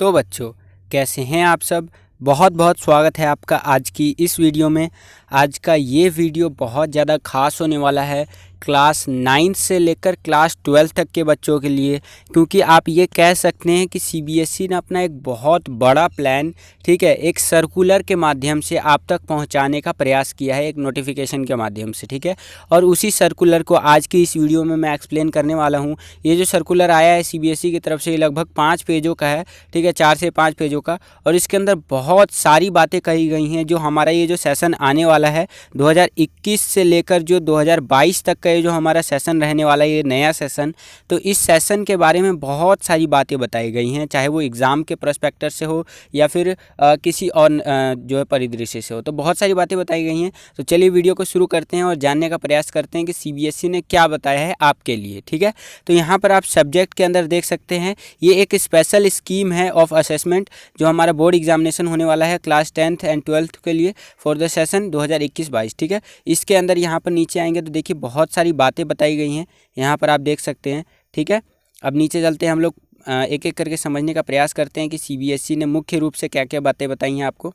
तो बच्चों, कैसे हैं आप सब। बहुत बहुत स्वागत है आपका आज की इस वीडियो में। आज का ये वीडियो बहुत ज़्यादा खास होने वाला है क्लास 9 से लेकर क्लास 12 तक के बच्चों के लिए, क्योंकि आप ये कह सकते हैं कि सीबीएसई ने अपना एक बहुत बड़ा प्लान, ठीक है, एक सर्कुलर के माध्यम से आप तक पहुंचाने का प्रयास किया है, एक नोटिफिकेशन के माध्यम से, ठीक है। और उसी सर्कुलर को आज की इस वीडियो में मैं एक्सप्लेन करने वाला हूँ। ये जो सर्कुलर आया है सीबीएसई की तरफ से, ये लगभग 5 पेजों का है, ठीक है, 4 से 5 पेजों का। और इसके अंदर बहुत सारी बातें कही गई हैं जो हमारा ये जो सेशन आने वाला है 2021 से लेकर जो 2022 तक का ये जो हमारा सेशन रहने वाला है, ये नया सेशन, तो इस सेशन के बारे में बहुत सारी बातें बताई गई हैं, चाहे वो एग्ज़ाम के प्रोस्पेक्टर से हो या फिर किसी और जो है परिदृश्य से हो। तो बहुत सारी बातें बताई गई हैं। तो चलिए वीडियो को शुरू करते हैं और जानने का प्रयास करते हैं कि सीबीएसई ने क्या बताया है आपके लिए, ठीक है। तो यहाँ पर आप सब्जेक्ट के अंदर देख सकते हैं, ये एक स्पेशल स्कीम है ऑफ असेसमेंट जो हमारा बोर्ड एग्जामिनेशन होने वाला है क्लास 10th एंड 12th के लिए फॉर द सेशन 2021-22, ठीक है। इसके अंदर यहाँ पर नीचे आएंगे तो देखिए बहुत सारी बातें बताई गई हैं, यहाँ पर आप देख सकते हैं, ठीक है। अब नीचे चलते हैं, हम लोग एक एक करके समझने का प्रयास करते हैं कि सीबीएसई ने मुख्य रूप से क्या क्या बातें बताई हैं आपको।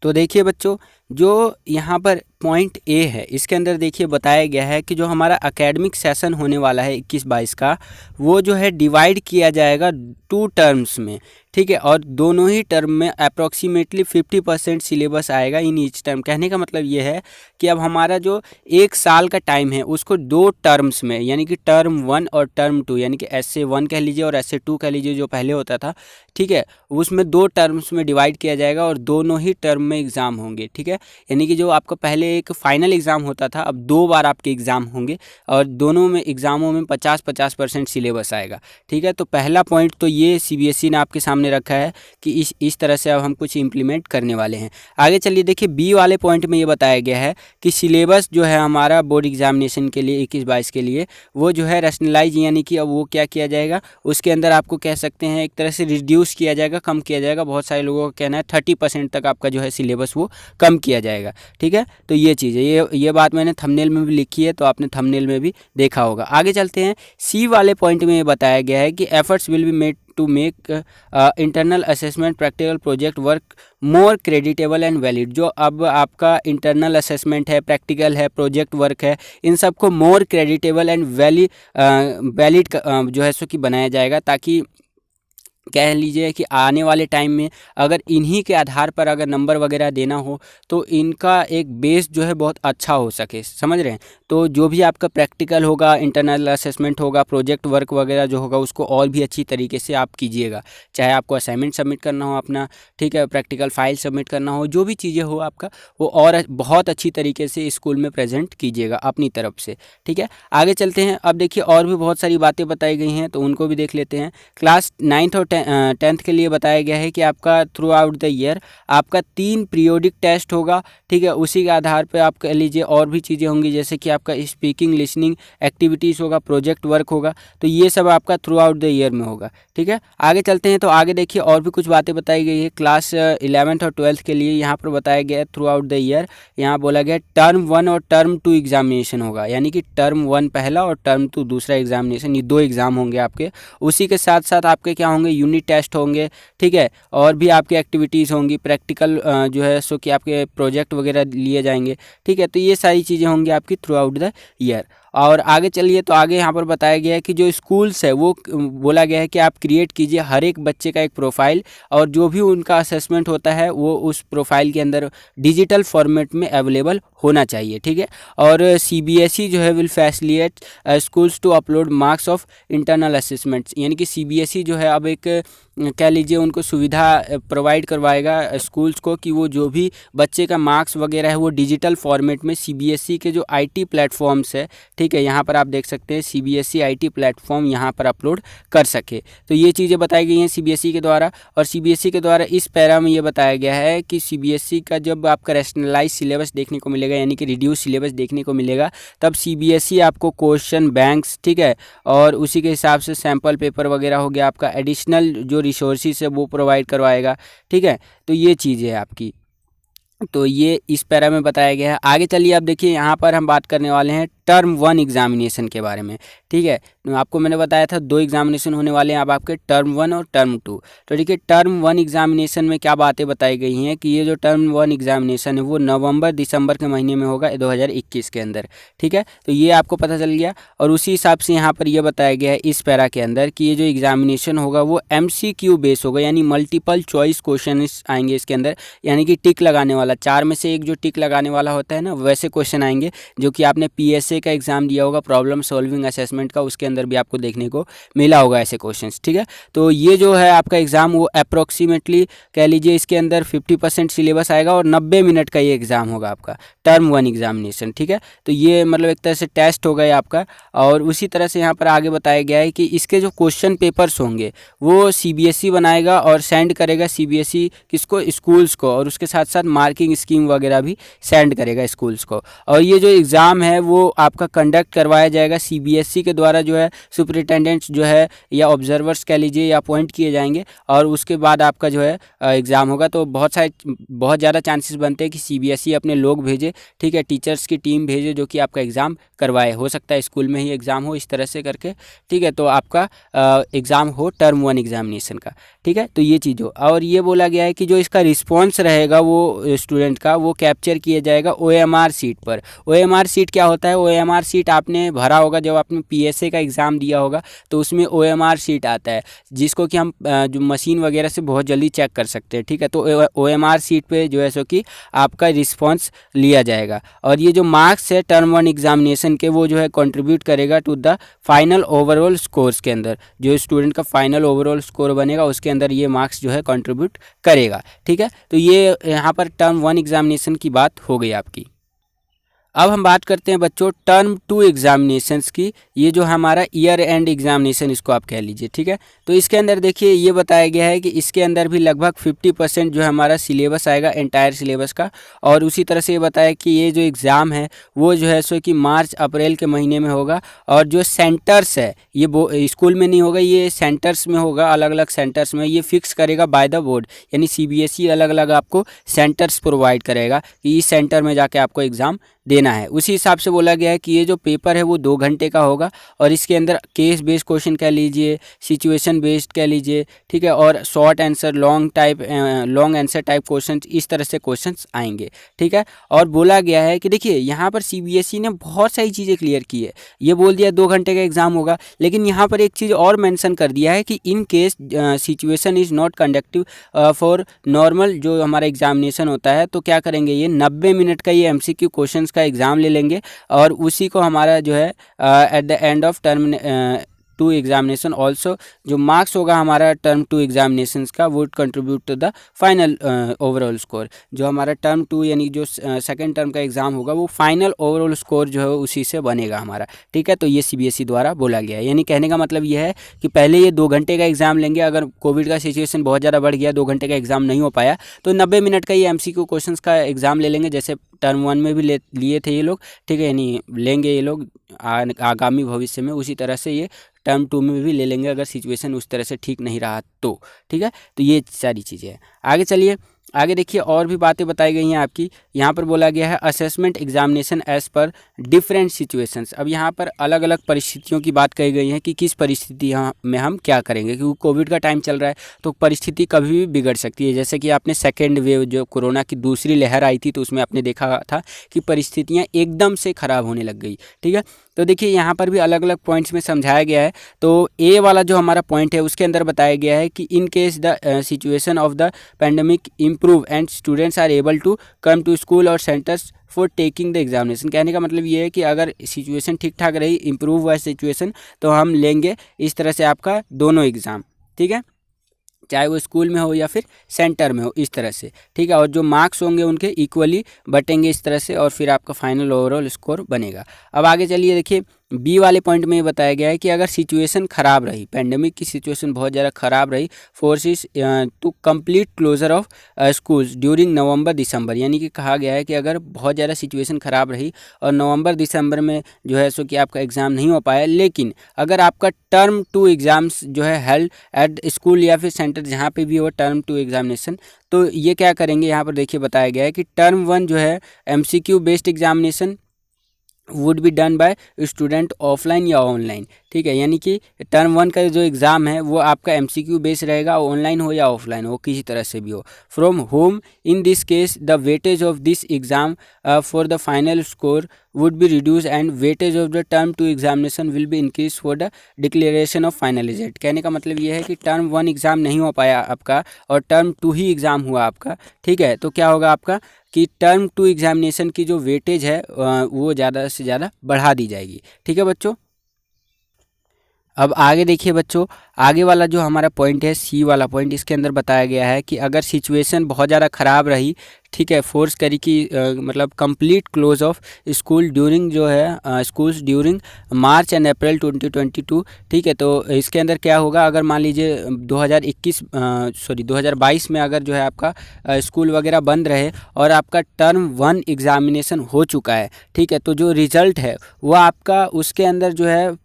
तो देखिए बच्चों, जो यहाँ पर पॉइंट ए है, इसके अंदर देखिए बताया गया है कि जो हमारा एकेडमिक सेशन होने वाला है 21-22 का, वो जो है डिवाइड किया जाएगा 2 टर्म्स में, ठीक है। और दोनों ही टर्म में अप्रॉक्सीमेटली 50% सिलेबस आएगा इन ईच टर्म। कहने का मतलब ये है कि अब हमारा जो 1 साल का टाइम है उसको 2 टर्म्स में, यानी कि टर्म 1 और टर्म 2, यानी कि SA1 कह लीजिए और SA2 कह लीजिए जो पहले होता था, ठीक है, उसमें 2 टर्म्स में डिवाइड किया जाएगा और दोनों ही टर्म में एग्ज़ाम होंगे, ठीक है। यानी कि जो आपका पहले एक फाइनल एग्ज़ाम होता था, अब 2 बार आपके एग्ज़ाम होंगे और दोनों में एग्ज़ामों में 50-50% सिलेबस आएगा, ठीक है। तो पहला पॉइंट तो ये सीबीएसई ने आपके सामने रखा है कि इस तरह से अब हम कुछ इम्प्लीमेंट करने वाले हैं। आगे चलिए, देखिए बी वाले पॉइंट में ये बताया गया है कि सिलेबस जो है हमारा बोर्ड एग्जामिनेशन के लिए 21-22 के लिए, वो जो है रैशनलाइज, यानी कि अब वो क्या किया जाएगा, उसके अंदर आपको कह सकते हैं एक तरह से रिड्यूस किया जाएगा, कम किया जाएगा। बहुत सारे लोगों का कहना है 30% तक आपका जो है सिलेबस वो कम किया जाएगा, ठीक है। तो ये चीज़ है, ये बात मैंने थंबनेल में भी लिखी है, तो आपने थंबनेल में भी देखा होगा। आगे चलते हैं, सी वाले पॉइंट में ये बताया गया है कि efforts will be made to make internal assessment practical project work more creditable and valid. जो अब आपका इंटरनल असेसमेंट है, प्रैक्टिकल है, प्रोजेक्ट वर्क है, इन सबको मोर क्रेडिटेबल एंड वैलिड जो है सो कि बनाया जाएगा, ताकि कह लीजिए कि आने वाले टाइम में अगर इन्हीं के आधार पर अगर नंबर वगैरह देना हो तो इनका एक बेस जो है बहुत अच्छा हो सके, समझ रहे हैं। तो जो भी आपका प्रैक्टिकल होगा, इंटरनल असेसमेंट होगा, प्रोजेक्ट वर्क वगैरह जो होगा, उसको और भी अच्छी तरीके से आप कीजिएगा। चाहे आपको असाइनमेंट सबमिट करना हो अपना, ठीक है, प्रैक्टिकल फाइल सबमिट करना हो, जो भी चीज़ें हो आपका, वो और बहुत अच्छी तरीके से स्कूल में प्रेजेंट कीजिएगा अपनी तरफ से, ठीक है। आगे चलते हैं, अब देखिए और भी बहुत सारी बातें बताई गई हैं, तो उनको भी देख लेते हैं। क्लास 9th और 10th के लिए बताया गया है कि आपका थ्रू आउट द ईयर आपका 3 पीरियोडिक टेस्ट होगा, ठीक है। उसी के आधार पर आप कह लीजिए और भी चीज़ें होंगी, जैसे कि आपका स्पीकिंग, लिसनिंग एक्टिविटीज़ होगा, प्रोजेक्ट वर्क होगा, तो ये सब आपका थ्रू आउट द ईयर में होगा, ठीक है। आगे चलते हैं, तो आगे देखिए और भी कुछ बातें बताई गई है। क्लास 11th और 12th के लिए यहाँ पर बताया गया है थ्रू आउट द ईयर, यहाँ बोला गया टर्म 1 और टर्म 2 एग्जामिनेशन होगा, यानी कि टर्म 1 पहला और टर्म 2 दूसरा एग्जामिनेशन, ये 2 एग्ज़ाम होंगे आपके। उसी के साथ साथ आपके क्या होंगे, यूनिट टेस्ट होंगे, ठीक है, और भी आपकी एक्टिविटीज़ होंगी, प्रैक्टिकल जो है सो कि आपके प्रोजेक्ट वगैरह लिए जाएंगे, ठीक है। तो ये सारी चीज़ें होंगी आपकी थ्रू आउट द ईयर। और आगे चलिए, तो आगे यहाँ पर बताया गया है कि जो स्कूल्स है वो बोला गया है कि आप क्रिएट कीजिए हर एक बच्चे का एक प्रोफाइल, और जो भी उनका असेसमेंट होता है वो उस प्रोफाइल के अंदर डिजिटल फॉर्मेट में अवेलेबल होना चाहिए, ठीक है। और सीबीएसई जो है will facilitate schools to upload marks of internal assessments, यानी कि सीबीएसई जो है अब एक कह लीजिए उनको सुविधा प्रोवाइड करवाएगा स्कूल्स को कि वो जो भी बच्चे का मार्क्स वगैरह है वो डिजिटल फॉर्मेट में सीबीएसई के जो आईटी प्लेटफॉर्म्स है, ठीक है, यहाँ पर आप देख सकते हैं सीबीएसई आईटी प्लेटफॉर्म यहाँ पर अपलोड कर सके। तो ये चीज़ें बताई गई हैं सीबीएसई के द्वारा। और सीबीएसई के द्वारा इस पैरा में ये बताया गया है कि सीबीएसई का जब आपका रैशनलाइज सिलेबस देखने को मिलेगा, यानी कि रिड्यूस सिलेबस देखने को मिलेगा, तब सीबीएसई आपको क्वेश्चन बैंक्स, ठीक है, और उसी के हिसाब से सैम्पल पेपर वगैरह हो गया, आपका एडिशनल जो रिसोर्सेज है वो प्रोवाइड करवाएगा, ठीक है। तो ये चीज़ है आपकी, तो ये इस पैरा में बताया गया है। आगे चलिए, अब देखिए यहाँ पर हम बात करने वाले हैं टर्म 1 एग्जामिनेशन के बारे में। ठीक है, तो आपको मैंने बताया था 2 एग्जामिनेशन होने वाले हैं अब आपके, टर्म 1 और टर्म 2। तो देखिए टर्म 1 एग्जामिनेशन में क्या बातें बताई गई हैं कि ये जो टर्म 1 एग्जामिनेशन है वो नवंबर दिसंबर के महीने में होगा 2021 के अंदर। ठीक है, तो ये आपको पता चल गया। और उसी हिसाब से यहाँ पर यह बताया गया है इस पैरा के अंदर कि ये जो एग्जामिनेशन होगा वो MCQ बेस होगा, यानी मल्टीपल चॉइस क्वेश्चन आएंगे इसके अंदर, यानी कि टिक लगाने वाला, 4 में से एक जो टिक लगाने वाला होता है ना, वैसे क्वेश्चन आएंगे जो कि आपने PSA का एग्जाम दिया होगा, प्रॉब्लम सॉल्विंग असेसमेंट का, उसके अंदर भी आपको देखने को मिला होगा ऐसे क्वेश्चंस। ठीक है, तो ये जो है आपका एग्जाम वो अप्रोक्सीमेटली कह लीजिए इसके अंदर 50% सिलेबस आएगा और 90 मिनट का ये एग्जाम होगा आपका टर्म 1 एग्जामिनेशन। ठीक है, तो ये मतलब एक तरह से टेस्ट होगा आपका। और उसी तरह से यहाँ पर आगे बताया गया है कि इसके जो क्वेश्चन पेपर्स होंगे वो CBSE बनाएगा और सेंड करेगा CBSE किसको, स्कूल्स को, और उसके साथ साथ मार्किंग स्कीम वगैरह भी सेंड करेगा स्कूल्स को। और ये जो एग्ज़ाम है वो आपका कंडक्ट करवाया जाएगा CBSE के द्वारा, जो है सुपरिटेंडेंट्स जो है या ऑब्जर्वर्स कह लीजिए या अपॉइंट किए जाएंगे, और उसके बाद आपका जो है एग्ज़ाम होगा। तो बहुत ज़्यादा चांसेस बनते हैं कि CBSE अपने लोग भेजे, ठीक है, टीचर्स की टीम भेजे जो कि आपका एग्ज़ाम करवाए। हो सकता है स्कूल में ही एग्ज़ाम हो, इस तरह से करके। ठीक है, तो आपका एग्ज़ाम हो टर्म 1 एग्जामिनेशन का। ठीक है, तो ये चीज़ हो। और ये बोला गया है कि जो इसका रिस्पॉन्स रहेगा वो स्टूडेंट का, वो कैप्चर किया जाएगा OMR सीट पर। OMR सीट क्या होता है? OMR सीट आपने भरा होगा जब आपने PSA का एग्ज़ाम दिया होगा, तो उसमें OMR सीट आता है जिसको कि हम जो मशीन वगैरह से बहुत जल्दी चेक कर सकते हैं। ठीक है, तो OMR सीट पे जो है सो कि आपका रिस्पॉन्स लिया जाएगा। और ये जो मार्क्स है टर्म 1 एग्जामिनेशन के, वो जो है कंट्रीब्यूट करेगा to the final overall scores के अंदर। जो स्टूडेंट का फाइनल ओवरऑल स्कोर बनेगा उसके अंदर ये मार्क्स जो है कंट्रीब्यूट करेगा। ठीक है, तो ये यहाँ पर टर्म 1 एग्जामिनेशन की बात हो गई आपकी। अब हम बात करते हैं बच्चों टर्म 2 एग्जामिनेशंस की। ये जो हमारा ईयर एंड एग्जामिनेशन इसको आप कह लीजिए। ठीक है, तो इसके अंदर देखिए ये बताया गया है कि इसके अंदर भी लगभग 50% जो है हमारा सिलेबस आएगा, एंटायर सिलेबस का। और उसी तरह से ये बताया कि ये जो एग्ज़ाम है वो जो है सो कि मार्च अप्रैल के महीने में होगा। और जो सेंटर्स है ये स्कूल में नहीं होगा, ये सेंटर्स में होगा, अलग अलग सेंटर्स में। ये फिक्स करेगा बाय द बोर्ड, यानी CBSE अलग अलग आपको सेंटर्स प्रोवाइड करेगा कि इस सेंटर में जाके आपको एग्ज़ाम देना है। उसी हिसाब से बोला गया है कि ये जो पेपर है वो 2 घंटे का होगा और इसके अंदर केस बेस्ड क्वेश्चन कह लीजिए, सिचुएशन बेस्ड कह लीजिए, ठीक है, और short answer, long answer type question, इस तरह से क्वेश्चंस आएंगे। ठीक है, और बोला गया है कि देखिए यहाँ पर CBSE ने बहुत सारी चीज़ें क्लियर की है। ये बोल दिया 2 घंटे का एग्जाम होगा, लेकिन यहाँ पर एक चीज़ और मेंशन कर दिया है कि in case situation is not conductive for normal जो हमारा एग्जामिनेशन होता है, तो क्या करेंगे, ये 90 मिनट का ये MCQ क्वेश्चन का एग्ज़ाम ले लेंगे और उसी को हमारा जो है at the end of term 2 examination also जो मार्क्स होगा हमारा टर्म 2 एग्जामिनेशंस का, would contribute to the final overall score. जो हमारा टर्म 2 यानी जो सेकंड टर्म का एग्ज़ाम होगा वो फाइनल ओवरऑल स्कोर जो है उसी से बनेगा हमारा। ठीक है, तो ये CBSE द्वारा बोला गया है। यानी कहने का मतलब ये है कि पहले ये 2 घंटे का एग्ज़ाम लेंगे, अगर कोविड का सिचुएशन बहुत ज़्यादा बढ़ गया, 2 घंटे का एग्ज़ाम नहीं हो पाया, तो 90 मिनट का ये MCQ क्वेश्चंस का एग्ज़ाम ले लेंगे, जैसे टर्म 1 में भी लिए थे ये लोग। ठीक है, यानी लेंगे ये लोग आगामी भविष्य में, उसी तरह से ये टर्म 2 में भी ले लेंगे अगर सिचुएशन उस तरह से ठीक नहीं रहा तो। ठीक है, तो ये सारी चीज़ें हैं। आगे चलिए, आगे देखिए और भी बातें बताई गई हैं आपकी। यहाँ पर बोला गया है assessment examination as per different situations. अब यहाँ पर अलग अलग परिस्थितियों की बात कही गई है कि किस परिस्थिति में हम क्या करेंगे, क्योंकि कोविड का टाइम चल रहा है तो परिस्थिति कभी भी बिगड़ सकती है। जैसे कि आपने सेकेंड वेव जो कोरोना की दूसरी लहर आई थी तो उसमें आपने देखा था कि परिस्थितियाँ एकदम से ख़राब होने लग गई। ठीक है, तो देखिए यहाँ पर भी अलग अलग पॉइंट्स में समझाया गया है। तो ए वाला जो हमारा पॉइंट है उसके अंदर बताया गया है कि in case the situation of the pandemic improve and students are able to come to school or centres for taking the examination. कहने का मतलब ये है कि अगर सिचुएशन ठीक ठाक रही, इम्प्रूव हुआ सिचुएशन, तो हम लेंगे इस तरह से आपका दोनों एग्ज़ाम। ठीक है, चाहे वो स्कूल में हो या फिर सेंटर में हो, इस तरह से। ठीक है, और जो मार्क्स होंगे उनके इक्वली बटेंगे इस तरह से, और फिर आपका फाइनल ओवरऑल स्कोर बनेगा। अब आगे चलिए देखिए बी वाले पॉइंट में ये बताया गया है कि अगर सिचुएशन ख़राब रही, पैंडेमिक की सिचुएशन बहुत ज़्यादा ख़राब रही, forces to complete closure of schools during November December. यानी कि कहा गया है कि अगर बहुत ज़्यादा सिचुएशन ख़राब रही और नवंबर दिसंबर में जो है सो कि आपका एग्ज़ाम नहीं हो पाया, लेकिन अगर आपका टर्म 2 एग्ज़ाम्स जो है हेल्ड एट स्कूल या फिर सेंटर जहाँ पे भी हो टर्म 2 एग्जामिनेशन, तो ये क्या करेंगे, यहाँ पर देखिए बताया गया है कि टर्म 1 जो है MCQ based examination would be done by student offline या ऑनलाइन। ठीक है, यानी कि टर्म 1 का जो एग्ज़ाम है वो आपका MCQ बेस रहेगा, ऑनलाइन हो या ऑफलाइन हो, किसी तरह से भी हो। From home in this case the weightage of this exam for the final score would be reduced and weightage of the term 2 examination will be increased for the declaration of final result। कहने का मतलब ये है कि term 1 exam नहीं हो पाया आपका और टर्म 2 ही एग्ज़ाम हुआ आपका। ठीक है, तो क्या होगा आपका कि टर्म 2 एग्जामिनेशन की जो वेटेज है वो ज़्यादा से ज़्यादा बढ़ा दी जाएगी। ठीक है बच्चों, अब आगे देखिए बच्चों, आगे वाला जो हमारा पॉइंट है सी वाला पॉइंट, इसके अंदर बताया गया है कि अगर सिचुएशन बहुत ज़्यादा ख़राब रही, ठीक है, फोर्स करी कि मतलब complete close of school during जो है schools during March and April 2022। ठीक है, तो इसके अंदर क्या होगा, अगर मान लीजिए 2022 में अगर जो है आपका स्कूल वगैरह बंद रहे और आपका टर्म 1 एग्ज़ामिनेशन हो चुका है, ठीक है, तो जो रिज़ल्ट है वो आपका उसके अंदर जो है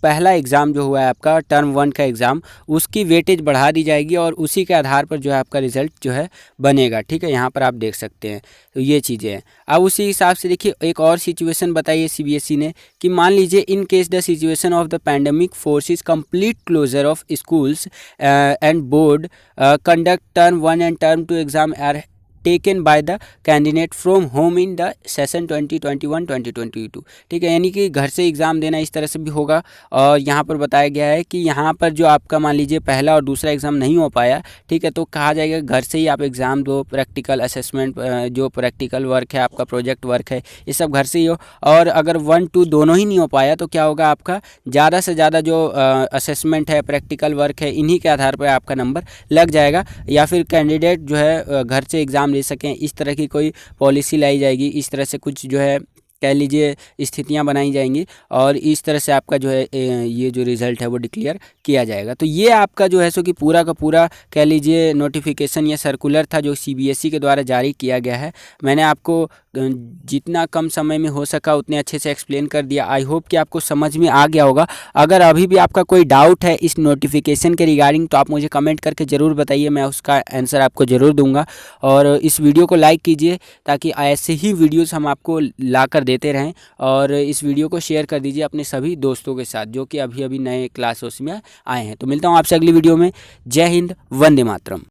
पहला एग्ज़ाम जो हुआ है आपका टर्म 1 का एग्ज़ाम, उसकी वेटेज बढ़ा दी जाएगी और उसी के आधार पर जो है आपका रिज़ल्ट जो है बनेगा। ठीक है, यहाँ पर आप देख सकते हैं, तो ये चीज़ें हैं। अब उसी हिसाब से देखिए एक और सिचुएशन बताइए CBSE ने कि मान लीजिए in case the situation of the pandemic forces complete closure of schools and board conduct term 1 and term 2 exam are taken by the candidate from home in the session 2021-2022। ठीक है, यानी कि घर से एग्ज़ाम देना इस तरह से भी होगा। और यहाँ पर बताया गया है कि यहाँ पर जो आपका मान लीजिए पहला और दूसरा एग्ज़ाम नहीं हो पाया, ठीक है, तो कहा जाएगा घर से ही आप एग्ज़ाम दो, प्रैक्टिकल असेसमेंट जो प्रैक्टिकल वर्क है आपका, प्रोजेक्ट वर्क है, ये सब घर से ही हो। और अगर 1, 2 दोनों ही नहीं हो पाया तो क्या होगा, आपका ज़्यादा से ज़्यादा जो असेसमेंट है, प्रैक्टिकल वर्क है, इन्हीं के आधार पर आपका नंबर लग जाएगा, या फिर कैंडिडेट जो है घर से एग्ज़ाम ले सकें, इस तरह की कोई पॉलिसी लाई जाएगी। इस तरह से कुछ जो है कह लीजिए स्थितियां बनाई जाएंगी और इस तरह से आपका जो है ये जो रिज़ल्ट है वो डिक्लेयर किया जाएगा। तो ये आपका जो है सो कि पूरा का पूरा कह लीजिए नोटिफिकेशन या सर्कुलर था जो CBSE के द्वारा जारी किया गया है। मैंने आपको जितना कम समय में हो सका उतने अच्छे से एक्सप्लेन कर दिया। आई होप कि आपको समझ में आ गया होगा। अगर अभी भी आपका कोई डाउट है इस नोटिफिकेशन के रिगार्डिंग तो आप मुझे कमेंट करके ज़रूर बताइए, मैं उसका आंसर आपको ज़रूर दूंगा। और इस वीडियो को लाइक कीजिए ताकि ऐसे ही वीडियोस हम आपको ला कर देते रहें। और इस वीडियो को शेयर कर दीजिए अपने सभी दोस्तों के साथ जो कि अभी अभी नए क्लासेस में आए हैं। तो मिलता हूँ आपसे अगली वीडियो में। जय हिंद, वंदे मातरम।